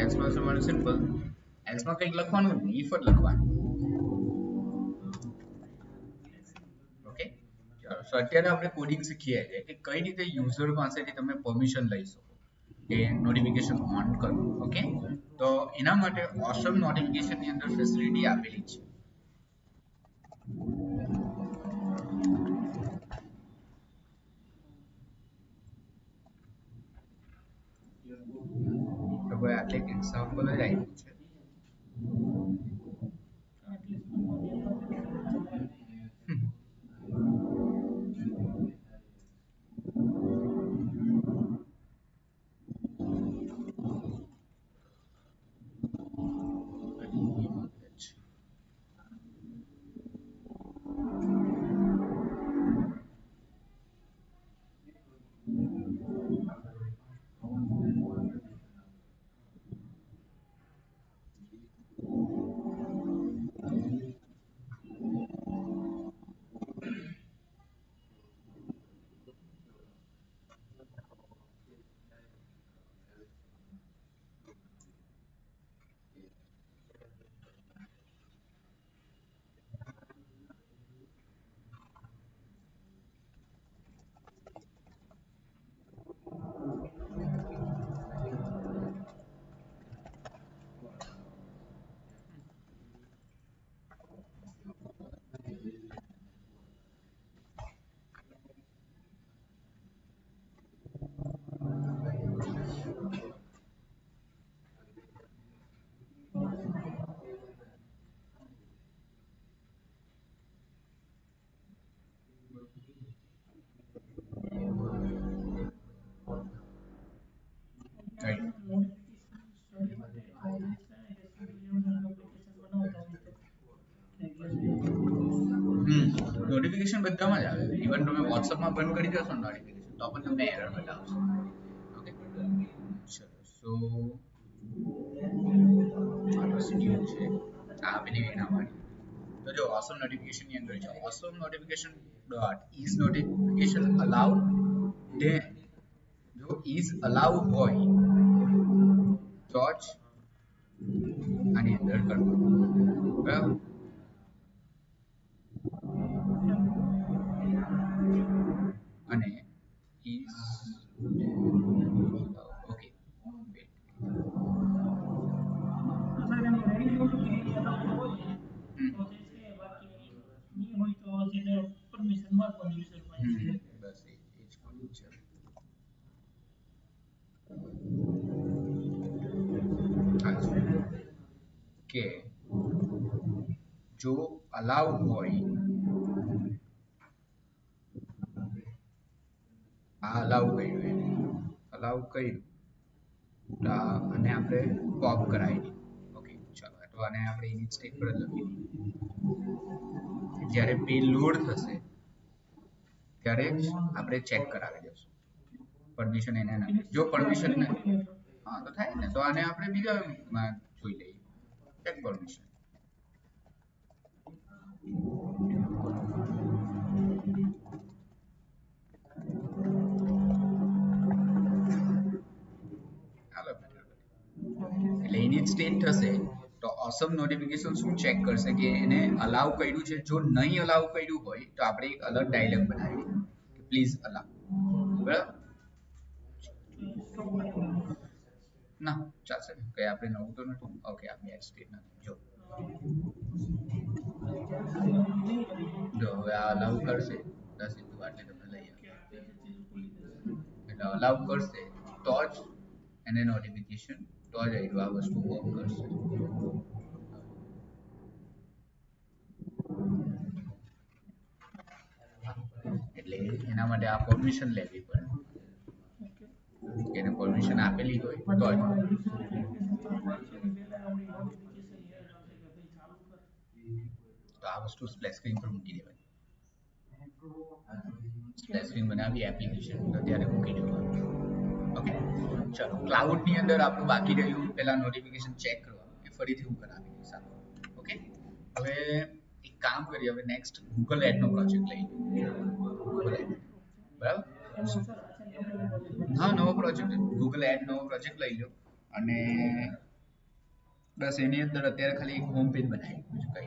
એલ્સમાં તમારે સિમ્પલ એલ્સમાં કંઈક લખવાનું જ નહીં, ઇફ જ લખવાનું. ઓકે, ચાલો. સો અત્યારે આપણે કોડિંગ શીખીએ છીએ કે કઈ રીતે યુઝર પાસેથી તમે પરમિશન લઈ શકો કે નોટિફિકેશન ઓન કરો. ઓકે, તો એના માટે ઓસમ નોટિફિકેશનની અંદર ફેસિલિટી આપેલી છે. તો ભાઈ આટલે એક એક્ઝામ્પલ જ આપ્યું છે. નોટિફિકેશન બધામાં જ આવે. ઇવન તમે વોટ્સઅપમાં બંધ કરી દેશો નોટિફિકેશન તો પણ તમને એરર બતાવશે. ઓકે, ચલો. સો આ પ્રોસિડ્યુર છે, આ પેલી એના માટે. તો જો ઓસમ નોટિફિકેશન ની અંદર છે awesome notification dot is notification allowed. Then જો ઇઝ અલાઉડ હોય તો જ આની અંદર કરવું, બરાબર. અને is ઓકે બસ એ જ કરવું છે. કે જો અલાઉડ હોય આ અલાઉ કર્યું અલાઉ કર્યું તો આને આપણે પોપ કરાવી દઈએ. ઓકે, ચાલો. તો આને આપણે ઇનિટ સ્ટેટ પર જ લખી દઈએ. જ્યારે પેજ લોડ થશે ત્યારે જ આપણે ચેક કરાવી દઈશું પરમિશન એને ના. જો પરમિશન ને હા તો થાય ને, તો આને આપણે બીજામાં જોઈ લઈએ ચેક પરમિશન. એટલે ઇનિટ સ્ટેટ થશે તો ઓસમ નોટિફિકેશન શું ચેક કરશે કે એને અલાઉ કર્યું છે. જો નહીં અલાઉ કર્યું હોય તો આપણે એક અલગ ડાયલોગ બનાવી દઈએ કે પ્લીઝ અલાઉ, બરાબર. ના ચાલશે ને, કઈ આપણે નવું તો નથી. ઓકે, આપણે એડ સ્ટેટ નથી. જો હવે આ અલાઉ કરશે 10 ઇન્ટુ આટલે તમને લઈ આવે એટલે અલાઉ કરશે તો જ એને નોટિફિકેશન તો જ આ વસ્તુ વર્ક કરશે. એટલે એના માટે આ પરમિશન લેવી પડે. એને પરમિશન આપેલી હોય તો જ. તો આ વસ્તુ સ્પ્લેશ સ્ક્રીન પર મૂકી દેવાય. સ્પ્લેશ સ્ક્રીન બનાવી એપ્લિકેશન તો ત્યારે મૂકી દેવાનું. ઓકે, ચાલો. ક્લાઉડ ની અંદર આપણું બાકી રહ્યું પેલા નોટિફિકેશન ચેક કરવાનું એ ફરીથી હું કરાવી દઈશ. ઓકે, હવે એક કામ કરીએ. હવે નેક્સ્ટ ગૂગલ એડ નો પ્રોજેક્ટ લઈ લઈએ. ગૂગલ એડ, બરાબર. હા, નવો પ્રોજેક્ટ ગૂગલ એડ નવો પ્રોજેક્ટ લઈ લો અને બસ એની અંદર અત્યારે ખાલી એક હોમ પેજ બનાવી, બીજું કઈ